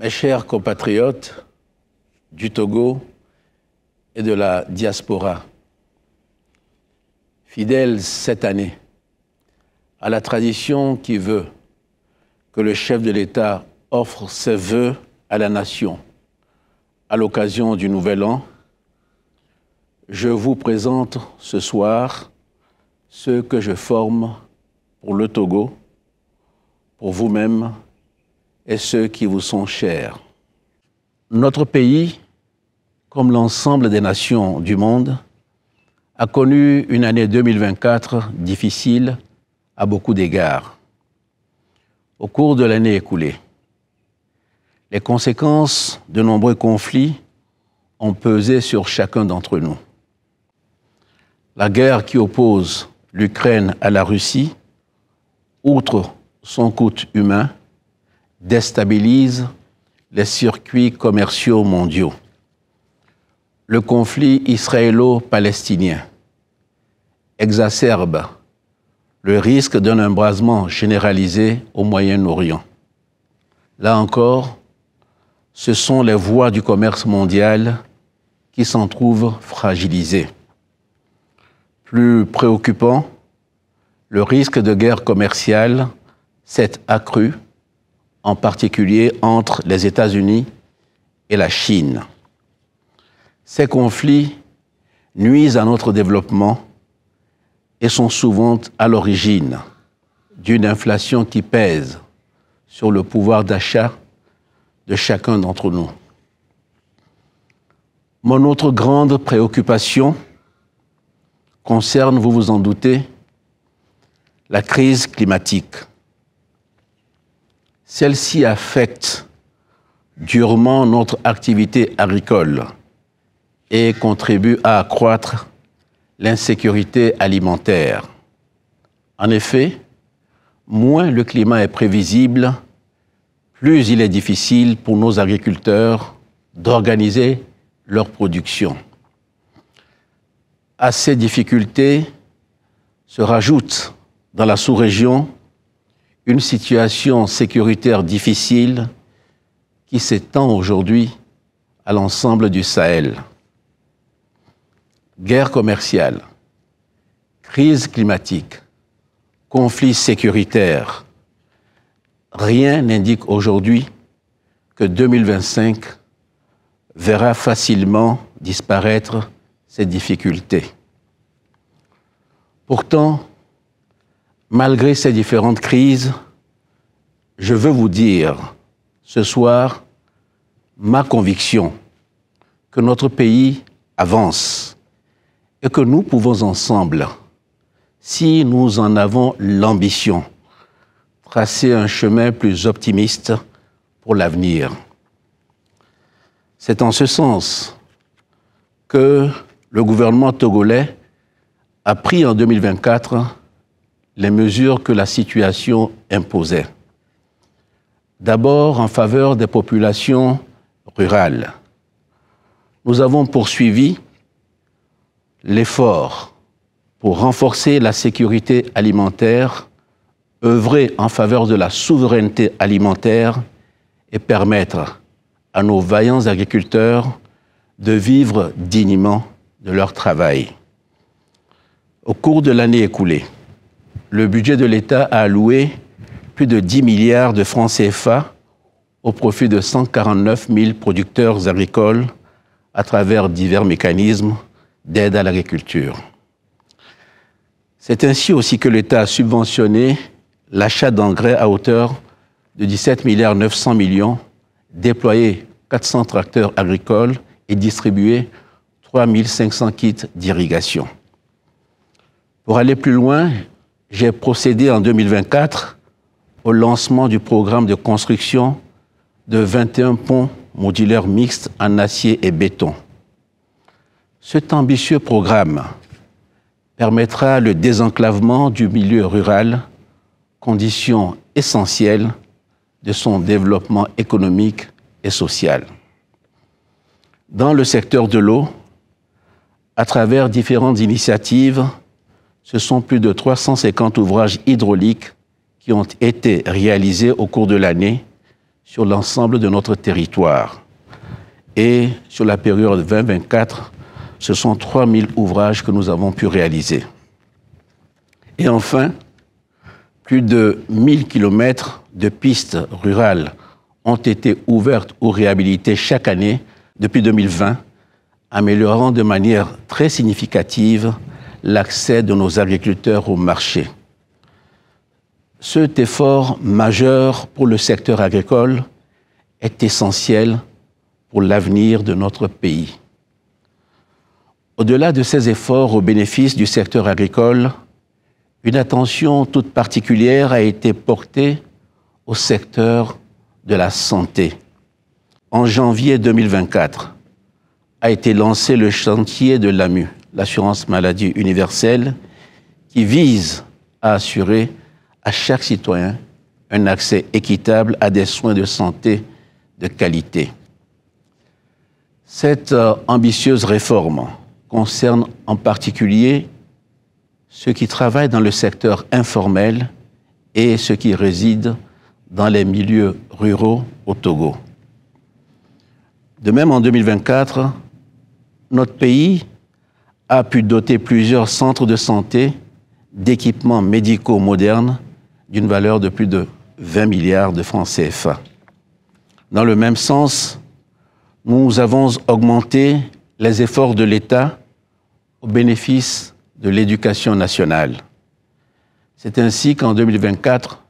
Mes chers compatriotes du Togo et de la diaspora, fidèles cette année à la tradition qui veut que le chef de l'État offre ses vœux à la nation à l'occasion du Nouvel An, je vous présente ce soir ceux que je forme pour le Togo, pour vous-même et ceux qui vous sont chers. Notre pays, comme l'ensemble des nations du monde, a connu une année 2024 difficile à beaucoup d'égards. Au cours de l'année écoulée, les conséquences de nombreux conflits ont pesé sur chacun d'entre nous. La guerre qui oppose l'Ukraine à la Russie, outre son coût humain, déstabilise les circuits commerciaux mondiaux. Le conflit israélo-palestinien exacerbe le risque d'un embrasement généralisé au Moyen-Orient. Là encore, ce sont les voies du commerce mondial qui s'en trouvent fragilisées. Plus préoccupant, le risque de guerre commerciale s'est accru, en particulier entre les États-Unis et la Chine. Ces conflits nuisent à notre développement et sont souvent à l'origine d'une inflation qui pèse sur le pouvoir d'achat de chacun d'entre nous. Mon autre grande préoccupation concerne, vous vous en doutez, la crise climatique. Celle-ci affecte durement notre activité agricole et contribue à accroître l'insécurité alimentaire. En effet, moins le climat est prévisible, plus il est difficile pour nos agriculteurs d'organiser leur production. À ces difficultés se rajoute dans la sous-région une situation sécuritaire difficile qui s'étend aujourd'hui à l'ensemble du Sahel. Guerre commerciale, crise climatique, conflits sécuritaires. Rien n'indique aujourd'hui que 2025 verra facilement disparaître ces difficultés. Pourtant, malgré ces différentes crises, je veux vous dire ce soir ma conviction que notre pays avance et que nous pouvons ensemble, si nous en avons l'ambition, tracer un chemin plus optimiste pour l'avenir. C'est en ce sens que le gouvernement togolais a pris en 2024 les mesures que la situation imposait. D'abord en faveur des populations rurales. Nous avons poursuivi l'effort pour renforcer la sécurité alimentaire, œuvrer en faveur de la souveraineté alimentaire et permettre à nos vaillants agriculteurs de vivre dignement de leur travail. Au cours de l'année écoulée, le budget de l'État a alloué plus de 10 milliards de francs CFA au profit de 149 000 producteurs agricoles à travers divers mécanismes d'aide à l'agriculture. C'est ainsi aussi que l'État a subventionné l'achat d'engrais à hauteur de 17 900 millions, déployé 400 tracteurs agricoles et distribué 3 500 kits d'irrigation. Pour aller plus loin, j'ai procédé en 2024 au lancement du programme de construction de 21 ponts modulaires mixtes en acier et béton. Cet ambitieux programme permettra le désenclavement du milieu rural, condition essentielle de son développement économique et social. Dans le secteur de l'eau, à travers différentes initiatives, ce sont plus de 350 ouvrages hydrauliques qui ont été réalisés au cours de l'année sur l'ensemble de notre territoire. Et sur la période 2024, ce sont 3000 ouvrages que nous avons pu réaliser. Et enfin, plus de 1000 kilomètres de pistes rurales ont été ouvertes ou réhabilitées chaque année depuis 2020, améliorant de manière très significative l'accès de nos agriculteurs au marché. Cet effort majeur pour le secteur agricole est essentiel pour l'avenir de notre pays. Au-delà de ces efforts au bénéfice du secteur agricole, une attention toute particulière a été portée au secteur de la santé. En janvier 2024, a été lancé le chantier de l'AMU, l'assurance maladie universelle, qui vise à assurer à chaque citoyen un accès équitable à des soins de santé de qualité. Cette ambitieuse réforme concerne en particulier ceux qui travaillent dans le secteur informel et ceux qui résident dans les milieux ruraux au Togo. De même, en 2024, notre pays a pu doter plusieurs centres de santé d'équipements médicaux modernes d'une valeur de plus de 20 milliards de francs CFA. Dans le même sens, nous avons augmenté les efforts de l'État au bénéfice de l'éducation nationale. C'est ainsi qu'en 2024,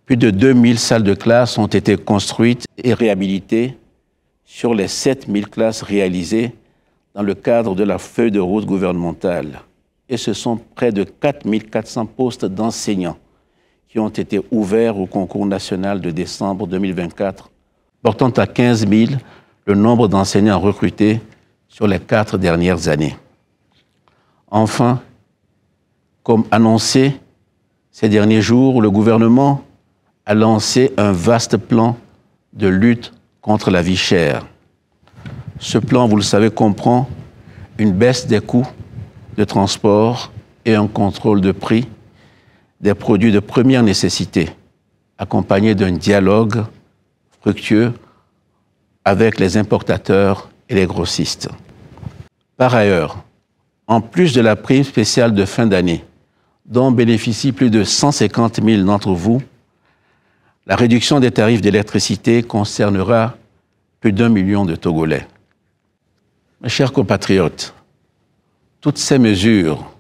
plus de 2000 salles de classe ont été construites et réhabilitées sur les 7000 classes réalisées dans le cadre de la feuille de route gouvernementale. Et ce sont près de 4400 postes d'enseignants qui ont été ouverts au concours national de décembre 2024, portant à 15 000 le nombre d'enseignants recrutés sur les 4 dernières années. Enfin, comme annoncé ces derniers jours, le gouvernement a lancé un vaste plan de lutte contre la vie chère. Ce plan, vous le savez, comprend une baisse des coûts de transport et un contrôle de prix des produits de première nécessité, accompagné d'un dialogue fructueux avec les importateurs et les grossistes. Par ailleurs, en plus de la prime spéciale de fin d'année, dont bénéficient plus de 150 000 d'entre vous, la réduction des tarifs d'électricité concernera plus d'1 million de Togolais. Mes chers compatriotes, toutes ces mesures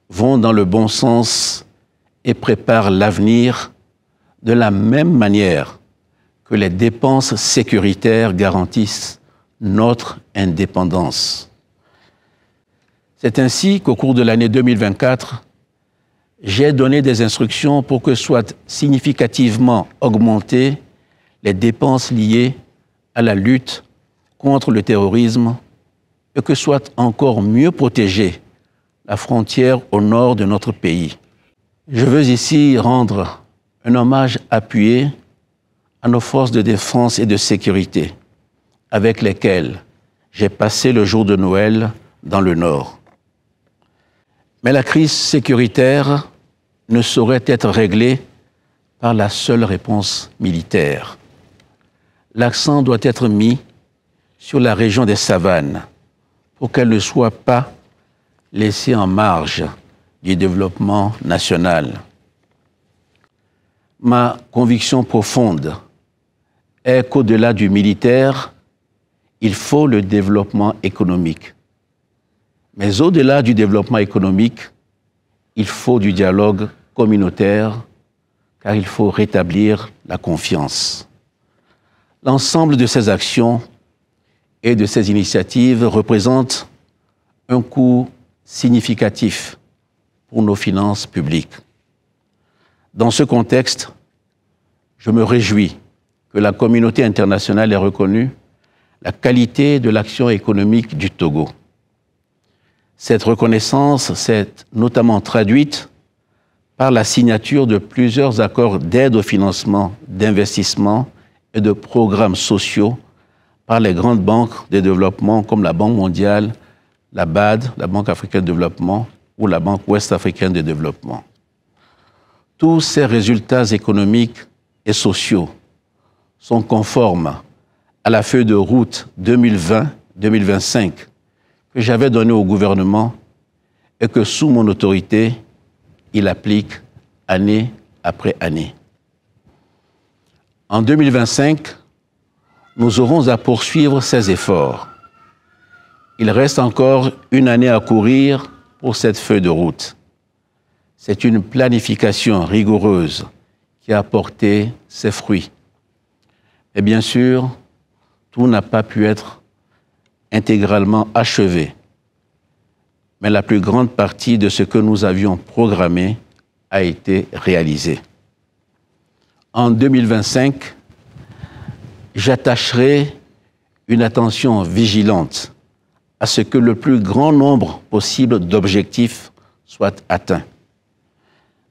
vont dans le bon sens et préparent l'avenir de la même manière que les dépenses sécuritaires garantissent notre indépendance. C'est ainsi qu'au cours de l'année 2024, j'ai donné des instructions pour que soient significativement augmentées les dépenses liées à la lutte contre le terrorisme et que soit encore mieux protégée la frontière au nord de notre pays. Je veux ici rendre un hommage appuyé à nos forces de défense et de sécurité, avec lesquelles j'ai passé le jour de Noël dans le Nord. Mais la crise sécuritaire ne saurait être réglée par la seule réponse militaire. L'accent doit être mis sur la région des savanes pour qu'elle ne soit pas laissée en marge du développement national. Ma conviction profonde est qu'au-delà du militaire, il faut le développement économique. Mais au-delà du développement économique, il faut du dialogue communautaire, car il faut rétablir la confiance. L'ensemble de ces actions et de ces initiatives représente un coût significatif pour nos finances publiques. Dans ce contexte, je me réjouis que la communauté internationale ait reconnu la qualité de l'action économique du Togo. Cette reconnaissance s'est notamment traduite par la signature de plusieurs accords d'aide au financement, d'investissement et de programmes sociaux par les grandes banques de développement comme la Banque mondiale, la BAD, la Banque africaine de développement, ou la Banque ouest-africaine de développement. Tous ces résultats économiques et sociaux sont conformes à la feuille de route 2020-2025 que j'avais donnée au gouvernement et que sous mon autorité, il applique année après année. En 2025, nous aurons à poursuivre ces efforts. Il reste encore une année à courir pour cette feuille de route. C'est une planification rigoureuse qui a porté ses fruits. Et bien sûr, tout n'a pas pu être intégralement achevé. Mais la plus grande partie de ce que nous avions programmé a été réalisée. En 2025, j'attacherai une attention vigilante à ce que le plus grand nombre possible d'objectifs soient atteints.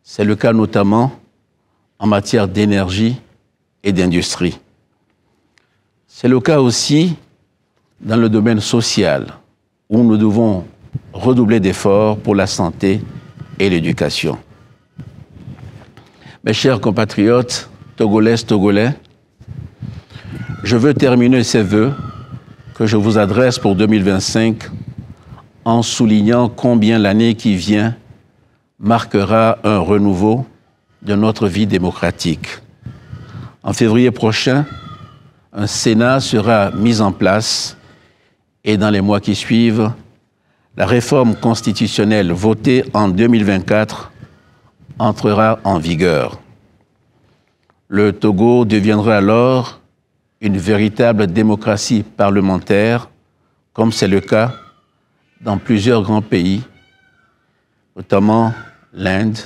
C'est le cas notamment en matière d'énergie et d'industrie. C'est le cas aussi dans le domaine social, où nous devons redoubler d'efforts pour la santé et l'éducation. Mes chers compatriotes, Togolaises, Togolais, je veux terminer ces vœux que je vous adresse pour 2025 en soulignant combien l'année qui vient marquera un renouveau de notre vie démocratique. En février prochain, un Sénat sera mis en place et dans les mois qui suivent, la réforme constitutionnelle votée en 2024 entrera en vigueur. Le Togo deviendra alors une véritable démocratie parlementaire, comme c'est le cas dans plusieurs grands pays, notamment l'Inde,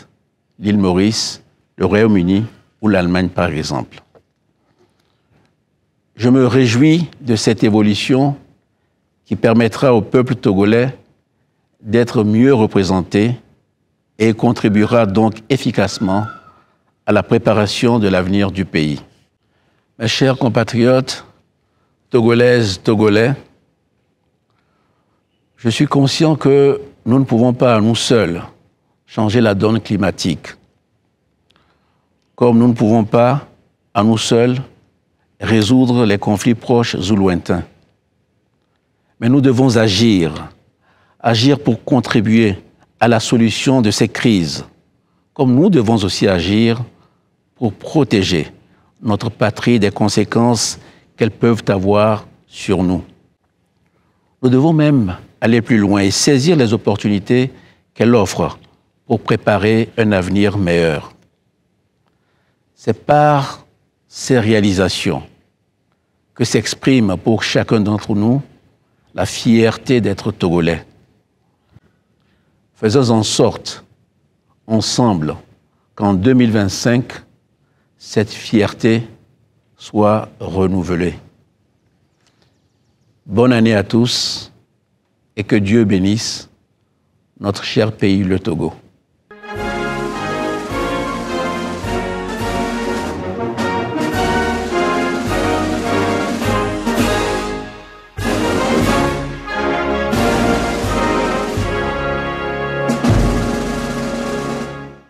l'île Maurice, le Royaume-Uni ou l'Allemagne par exemple. Je me réjouis de cette évolution qui permettra au peuple togolais d'être mieux représenté et contribuera donc efficacement à la préparation de l'avenir du pays. Mes chers compatriotes, Togolaises, Togolais, je suis conscient que nous ne pouvons pas à nous seuls changer la donne climatique, comme nous ne pouvons pas à nous seuls résoudre les conflits proches ou lointains. Mais nous devons agir pour contribuer à la solution de ces crises, comme nous devons aussi agir pour protéger notre patrie des conséquences qu'elles peuvent avoir sur nous. Nous devons même aller plus loin et saisir les opportunités qu'elle offre pour préparer un avenir meilleur. C'est par ces réalisations que s'exprime pour chacun d'entre nous la fierté d'être Togolais. Faisons en sorte, ensemble, qu'en 2025, cette fierté soit renouvelée. Bonne année à tous et que Dieu bénisse notre cher pays, le Togo.